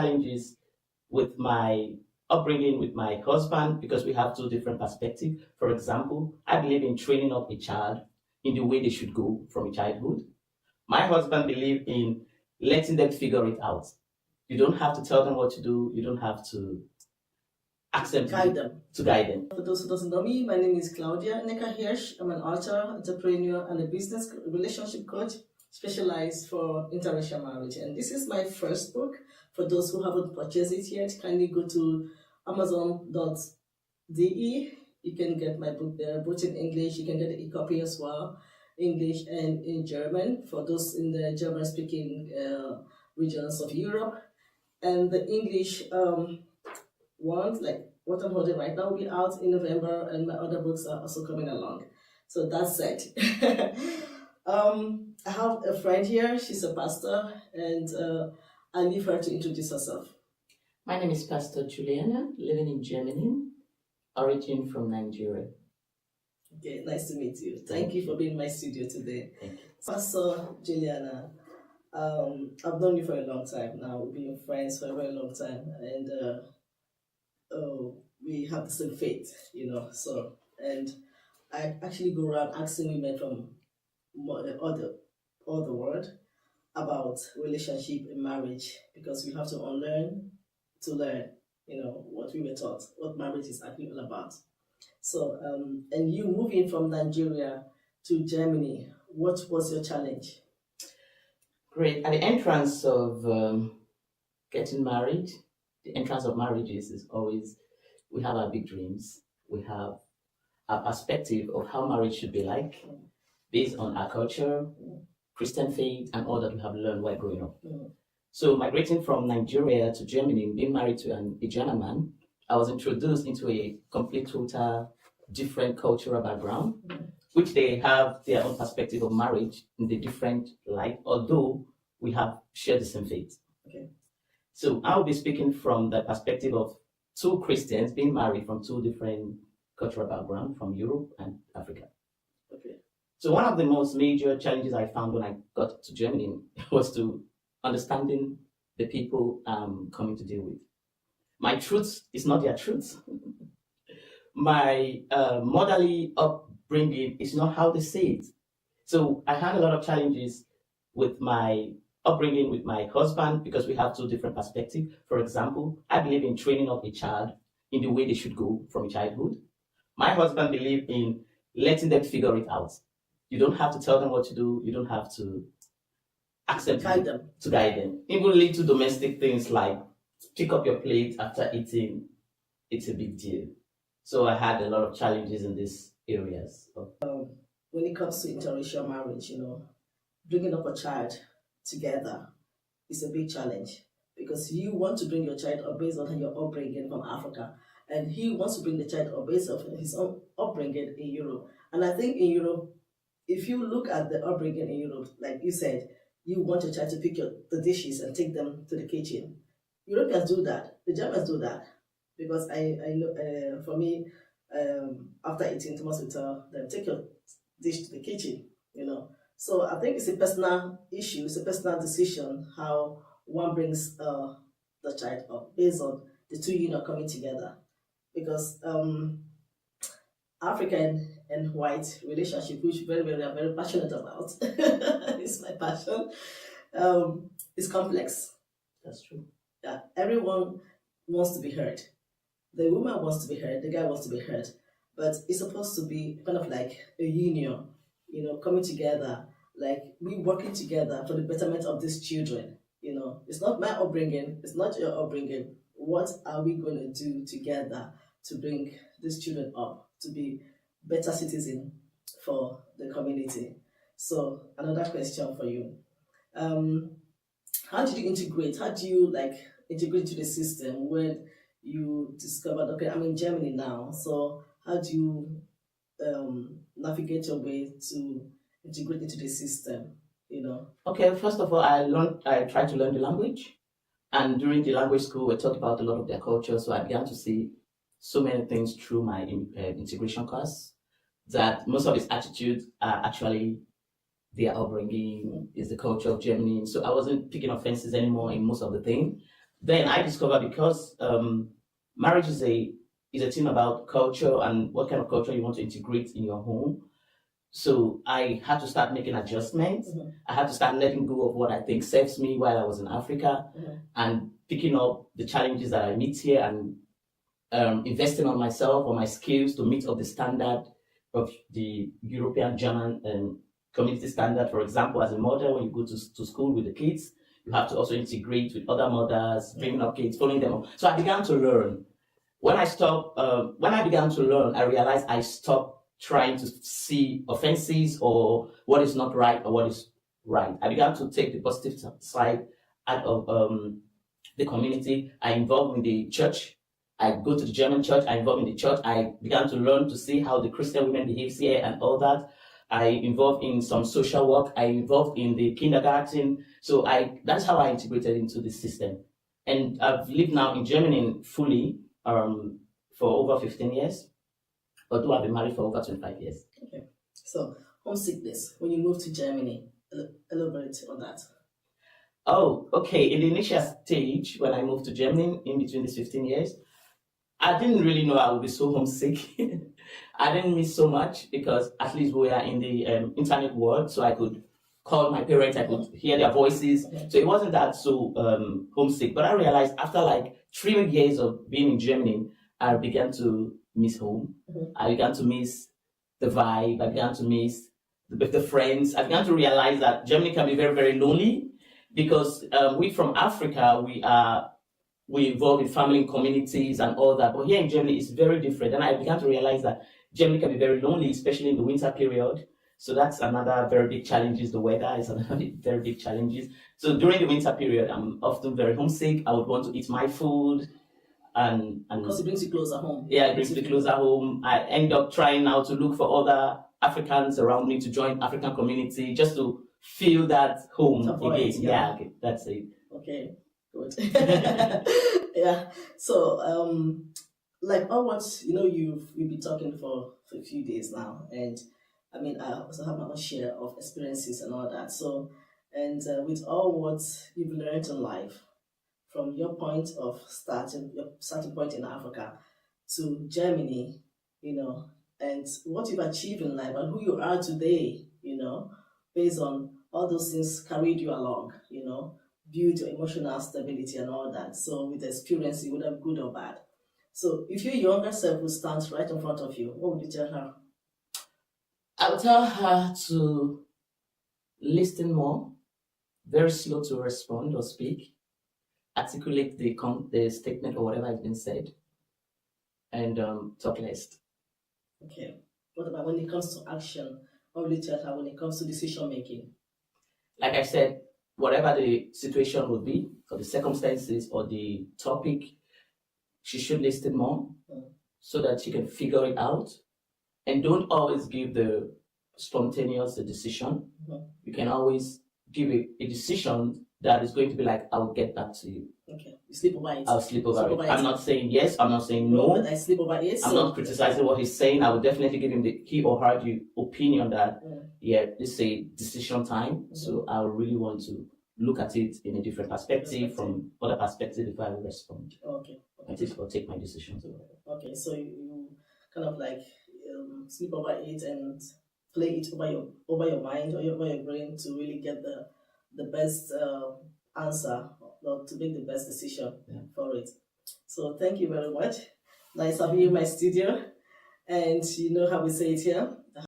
challenges with my upbringing with my husband because we have two different perspectives. For example, I believe in training up a child in the way they should go from childhood. My husband believes in letting them figure it out. You don't have to tell them what to do. You don't have to ask them to guide them. For those who don't know me, my name is Claudia Necker Hirsch. I'm an author, entrepreneur, and a business relationship coach specialized for interracial marriage. And this is my first book. For those who haven't purchased it yet, kindly go to amazon.de. You can get my book there, both in English. You can get an e-copy as well, English and in German, for those in the German-speaking regions of Europe. And the English one, like what I'm holding right now, will be out in November, and my other books are also coming along. So that's it. I have a friend here. She's a pastor, and I'll leave her to introduce herself. My name is Pastor Juliana, living in Germany, origin from Nigeria. Okay, nice to meet you. Thank you for being in my studio today. Thank you. Pastor Juliana, I've known you for a long time now. We've been friends for a very long time, and we have the same faith, So, and I actually go around asking women from all the world about relationship and marriage, because we have to unlearn to learn, what we were taught, what marriage is actually all about. So, and you moving from Nigeria to Germany, what was your challenge? Great. At the entrance of getting married, the entrance of marriages is always, we have our big dreams. We have a perspective of how marriage should be like, based on our culture, Christian faith, and all that we have learned while growing up. So migrating from Nigeria to Germany, being married to a German man, I was introduced into a complete, total, different cultural background, which they have their own perspective of marriage in the different light, although we have shared the same faith. Okay. So I'll be speaking from the perspective of two Christians being married from two different cultural backgrounds from Europe and Africa. Okay. So one of the most major challenges I found when I got to Germany was to understanding the people I'm coming to deal with. My truth is not their truth. My motherly upbringing is not how they say it. So I had a lot of challenges with my upbringing with my husband because we have two different perspectives. For example, I believe in training up a child in the way they should go from childhood. My husband believes in letting them figure it out. You don't have to tell them what to do. You don't have to ask them to guide them. Even little domestic things like pick up your plate after eating, it's a big deal. So I had a lot of challenges in these areas. When it comes to interracial marriage, bringing up a child together is a big challenge, because you want to bring your child up based on your upbringing from Africa, and he wants to bring the child up based on his own upbringing in Europe. And I think in Europe, if you look at the upbringing in Europe, like you said, you want your child to pick the dishes and take them to the kitchen. Europeans do that. The Germans do that. Because I know, for me, after eating, Thomas will tell them, take your dish to the kitchen, So I think it's a personal issue, it's a personal decision how one brings the child up based on the two coming together. Because African and white relationship, which I'm very passionate about, it's my passion, is complex. That's true. Yeah, everyone wants to be heard. The woman wants to be heard, the guy wants to be heard. But it's supposed to be kind of like a union, coming together, like we working together for the betterment of these children. It's not my upbringing, it's not your upbringing. What are we going to do together to bring these children up to be better citizens for the community? So another question for you. How did you integrate? How do you integrate to the system when you discovered, okay, I'm in Germany now, so how do you navigate your way to integrate into the system, Okay, first of all, I tried to learn the language, and during the language school, we talked about a lot of their culture, so I began to see so many things through my integration course, that most of its attitudes are actually their upbringing, is the culture of Germany, so I wasn't picking offenses anymore in most of the things. then I discovered because marriage is a thing about culture and what kind of culture you want to integrate in your home. So I had to start making adjustments. Mhm. I had to start letting go of what I think serves me while I was in Africa, and picking up the challenges that I meet here, and investing on myself, on my skills to meet up the standard of the European German community standard. For example, as a mother, when you go to school with the kids, you have to also integrate with other mothers, bringing up kids, following them up. So I began to learn. When I began to learn, I realized I stopped trying to see offenses or what is not right or what is right. I began to take the positive side out of the community. I involved in the church. I go to the German church. I involved in the church. I began to learn to see how the Christian women behave here and all that. I involved in some social work. I involved in the kindergarten. So that's how I integrated into the system. And I've lived now in Germany fully for over 15 years. Although I've been married for over 25 years. Okay. So, homesickness, when you moved to Germany, elaborate on that. Oh, okay. In the initial stage, when I moved to Germany in between these 15 years, I didn't really know I would be so homesick. I didn't miss so much because at least we are in the internet world, so I could call my parents, I could hear their voices. So it wasn't that so homesick. But I realized after like 3 years of being in Germany, I began to miss home. I began to miss the vibe. I began to miss the friends. I began to realize that Germany can be very, very lonely because we from Africa, we involve in family communities and all that. But here in Germany, it's very different. And I began to realize that Germany can be very lonely, especially in the winter period. So that's another very big challenge. Is the weather is another very big challenge. So during the winter period, I'm often very homesick. I would want to eat my food. And because it brings you closer home. Yeah, it brings me closer home. I end up trying now to look for other Africans around me to join African community just to feel that home again. Yeah, okay, that's it. Okay, good. Yeah. So, like once you've been talking for a few days now, and I mean I also have my own share of experiences and all that. So, and with all what you've learned in life, from your point of starting point in Africa to Germany, and what you've achieved in life and who you are today, based on all those things carried you along, build your emotional stability and all that. So with experience, you would have good or bad. So if your younger self would stand right in front of you, what would you tell her? I would tell her to listen more, very slow to respond or speak, articulate the statement or whatever has been said, and talk less. Okay. What about when it comes to action? What will you tell her when it comes to decision making? Like I said, whatever the situation will be, or the circumstances or the topic, she should listen more so that she can figure it out. And don't always give the spontaneous decision. You can always give a decision that is going to be like, I'll get back to you. Okay. You sleep over it. I'll sleep over it. I'm not saying yes, I'm not saying no. But I sleep over it. I'm not criticizing what he's saying. I will definitely give him he or her the opinion that, this is a decision time. So I really want to look at it in a different perspective, from other perspective before I will respond. Okay. Or take my decisions over it. Okay, so you kind of like sleep over it and play it over your mind or over your brain to really get the best answer, or to make the best decision for it. So thank you very much. Nice having you in my studio. And you know how we say it here.